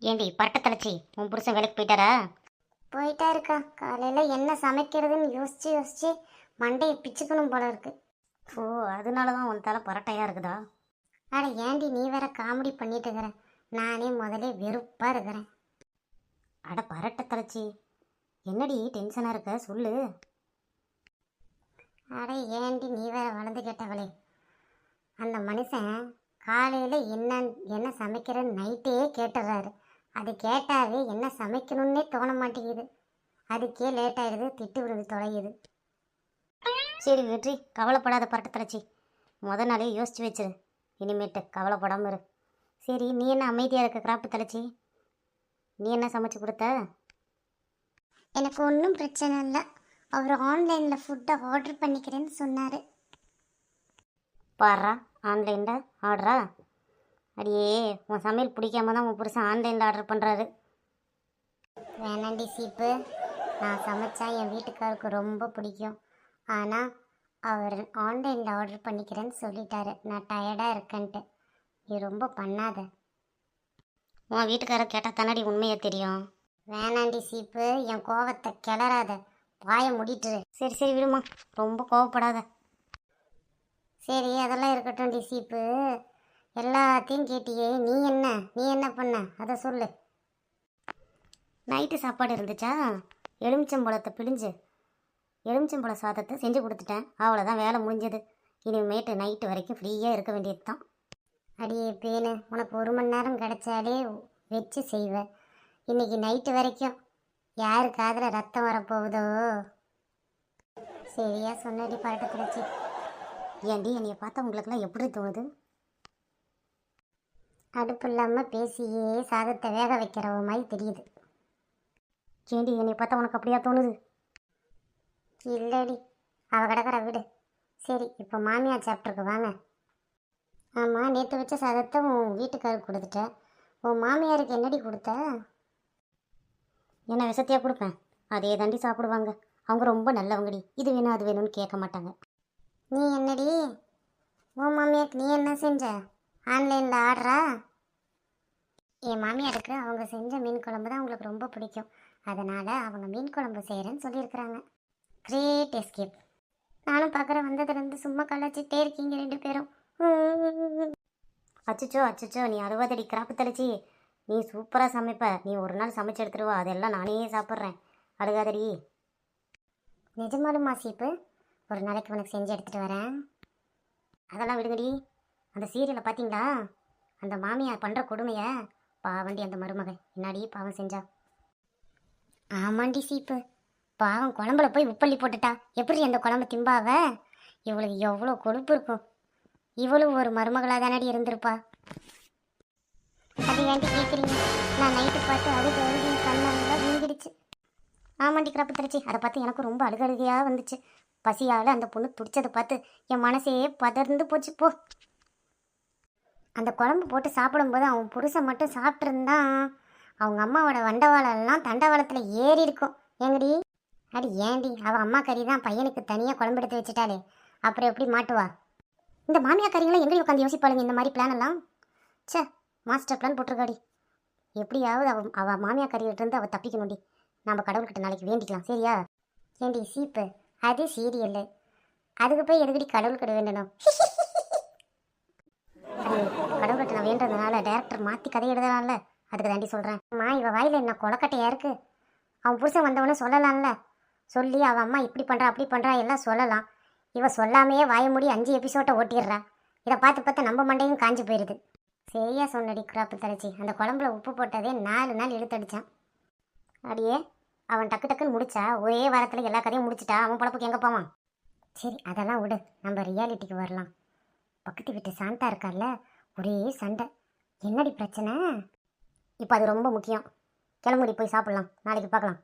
ஏண்டி பரட்ட தலைச்சி உன் புருஷன் வேலைக்கு போயிட்டாரா? போயிட்டா இருக்கா. காலையில் என்ன சமைக்கிறதுன்னு யோசிச்சு யோசிச்சு மண்டையை பிச்சுக்கணும் போல இருக்கு. ஓ, அதனால தான் உன் தலை பரட்டையாக இருக்குதா? அட ஏண்டி நீ வேற காமெடி பண்ணிட்டு இருக்கிற? நானே முதலே வெறுப்பாக இருக்கிறேன். அட பரட்ட தலைச்சி, என்னடி டென்ஷனாக இருக்க சொல்லு. அட ஏண்டி நீ வேற வளர்ந்து கேட்டவளே. அந்த மனுஷன் காலையில் என்ன சமைக்கிறன்னு நைட்டே கேட்டுடுறாரு. அது கேட்டாவே என்ன சமைக்கணுன்னே தோண மாட்டேங்குது. அதுக்கே லேட் ஆயிடுது, திட்டு விழுந்து தொலையுது. சரி வெற்றி, கவலைப்படாத பரட்ட தலைச்சி. நாளே யோசிச்சு வச்சிரு, இனிமேட்டு கவலைப்படாமல் இரு. சரி, நீ என்ன அமைதியாக இருக்க கிராப்பு தலைச்சி? நீ என்ன சமைச்சு கொடுத்த? எனக்கு ஒன்றும் பிரச்சனை இல்லை. அவர் ஆன்லைனில் ஃபுட்டை ஆர்டர் பண்ணிக்கிறேன்னு சொன்னார். பாரா, ஆன்லைனில் ஆர்டரா? அடியே, உன் சமையல் பிடிக்காம தான் உன் புருஷன் ஆன்லைனில் ஆர்டர் பண்ணுறாரு. வேணாண்டி சீப்பு, நான் சமைச்சா என் வீட்டுக்காருக்கு ரொம்ப பிடிக்கும். ஆனால் அவர் ஆன்லைனில் ஆர்டர் பண்ணிக்கிறேன்னு சொல்லிட்டாரு. நான் டயர்டாக இருக்கேன்ட்டு. நீ ரொம்ப பண்ணாத. உன் வீட்டுக்காரர் கேட்டால் தானடி உண்மையை தெரியும். வேணாண்டி சீப்பு, என் கோவத்தை கிளறாத. வாயை முடிட்டுரு. சரி சரி விடுமா, ரொம்ப கோவப்படாத. சரி, அதெல்லாம் இருக்கட்டும் டி சீப்பு. எல்லாத்தையும் கேட்டியே, நீ என்ன பண்ண அதை சொல்லு. நைட்டு சாப்பாடு இருந்துச்சா, எலுமிச்சம்பழத்தை பிழிஞ்சு எலுமிச்சம்பழ சாதத்தை செஞ்சு கொடுத்துட்டேன். அவ்வளோதான், வேலை முடிஞ்சது. இனிமேட்டு நைட்டு வரைக்கும் ஃப்ரீயாக இருக்க வேண்டியது தான். அடியே பேனு, உனக்கு 1 மணி நேரம் கிடைச்சாலே வச்சு செய்வேன். இன்னைக்கு நைட்டு வரைக்கும் யாரு காதில் ரத்தம் வரப்போகுதோ. சரியா சொன்னடி பரட்ட கிடச்சி. ஏண்டி என்னைய பார்த்தா உங்களுக்குலாம் எப்படி தோணுது? அடுப்பு இல்லாமல் பேசியே சாதத்தை வேக வைக்கிறவ மாதிரி தெரியுது. ஏண்டி என்னைய பார்த்தா உனக்கு அப்படியா தோணுது? இல்லடி, அவ கிடக்கிற விடு. சரி, இப்போ மாமியார் சாப்பிட்ருக்கு வாங்க. ஆமாம், நேற்று வச்ச சாதத்தை உன் வீட்டுக்காருக்கு கொடுத்துட்டேன். உன் மாமியாருக்கு என்னடி கொடுத்த? என்ன விஷத்தையாக கொடுப்பேன்? அதே தாண்டி சாப்பிடுவாங்க. அவங்க ரொம்ப நல்லவங்கடி. இது வேணும் அது வேணும்னு கேட்க மாட்டாங்க. நீ என்னடி உன் மாமியாருக்கு நீ என்ன செஞ்ச? ஆன்லைனில் ஆர்டரா? என் மாமியாருக்கு அவங்க செஞ்ச மீன் குழம்பு தான் உங்களுக்கு ரொம்ப பிடிக்கும். அதனால் அவங்க மீன் குழம்பு செய்கிறேன்னு சொல்லியிருக்கிறாங்க. Great escape. நானும் பார்க்குறேன், வந்ததுலேருந்து சும்மா கலாச்சிட்டே இருக்கீங்க 2 பேரும். அச்சச்சோ அச்சச்சோ, நீ 60 அடி கிராப்பு தலைச்சி. நீ சூப்பராக சமைப்ப. நீ ஒரு நாள் சமைச்சு எடுத்துருவா, அதெல்லாம் நானே சாப்பிட்றேன். அழுகாதடி. நிஜமாலுமா சீப்பு? ஒரு நாளைக்கு உனக்கு செஞ்சு எடுத்துகிட்டு வரேன். அதெல்லாம் விடுங்கடி. அந்த சீரியலை பார்த்தீங்களா? அந்த மாமியார் பண்ணுற கொடுமையை. பாவண்டி அந்த மருமகன் என்னாடி பாவம் செஞ்சா. ஆமாண்டி சீப்பு, பாவம் குழம்புல போய் உப்பள்ளி போட்டுட்டா. எப்படி அந்த குழம்பு திம்பாவ? இவளுக்கு எவ்வளோ கொழுப்பு இருக்கும். இவளும் ஒரு மருமகளாக தானடி இருந்திருப்பா. அது ஏன்டி கேட்குறீங்க? நான் நைட்டு பார்த்து அழுது அழுதி கண்ணெல்லாம் வீங்கிடுச்சு. ஆமாண்டி கிராப்பு தலைச்சி, அதை பார்த்து எனக்கு ரொம்ப அழுகழுகையாக வந்துச்சு. பசியால் அந்த பொண்ணு துடிச்சதை பார்த்து என் மனசே பதர்ந்து போச்சு. போ. அந்த குழம்பு போட்டு சாப்பிடும்போது அவன் புருஷன் மட்டும் சாப்பிட்ருந்தான், அவங்க அம்மாவோட வண்டவாளெல்லாம் தண்டவாளத்தில் ஏறி இருக்கும். ஏங்கடி? அடி ஏண்டி, அவள் அம்மா கறி தான் பையனுக்கு தனியாக குழம்பு எடுத்து வச்சுட்டாலே, அப்புறம் எப்படி மாட்டுவா? இந்த மாமியா கறிங்களாம் எங்கேயும் உட்காந்து யோசிப்பாளுங்க இந்த மாதிரி பிளான் எல்லாம். சே, மாஸ்டர் பிளான் போட்டிருக்காடி. எப்படியாவது அவள் மாமியா கறியிலிருந்து அவள் தப்பிக்கணும்டி. நம்ம கடவுள்கிட்ட நாளைக்கு வேண்டிக்கலாம், சரியா? ஏண்டி சீப்பு, அது சீரியல். அதுக்கு போய் எதுக்கடி கடவுள்கிட்ட வேண்டணும்? அது கடவுள்கிட்ட நான் வேண்டதுனால டேரக்டர் மாற்றி கதை எழுதலாம்ல, அதுக்கு தாண்டி சொல்கிறேன். அம்மா, இவள் வாயில் என்ன கொலக்கட்டையாக இருக்குது. அவன் புருஷன் வந்தவொடனே சொல்லலாம்ல. சொல்லி அவள் அம்மா இப்படி பண்ணுறா அப்படி பண்ணுறா எல்லாம் சொல்லலாம். இவள் சொல்லாமையே வாய மூடி 5 எபிசோட்டை ஓட்டிடுறா. இதை பார்த்து பார்த்து நம்ம மண்டையும் காஞ்சி போயிடுது. சரியா சொன்னடி கிராப்பு தலைச்சி. அந்த குழம்புல உப்பு போட்டதே 4 நாள் இழுத்தடிச்சான். அடியே, அவன் டக்கு டக்குன்னு முடிச்சா ஒரே வாரத்தில் எல்லா கதையும் முடிச்சிட்டா. அவன் பொழப்புக்கு எங்கே போவான்? சரி, அதெல்லாம் விடு, நம்ம ரியாலிட்டிக்கு வரலாம். பக்கத்து வீட்டு சாந்தா இருக்கார்ல, ஒரே சண்டை. என்னடி பிரச்சனை? இப்போ அது ரொம்ப முக்கியம். கிளம்புடி, போய் சாப்பிட்லாம். நாளைக்கு பார்க்கலாம்.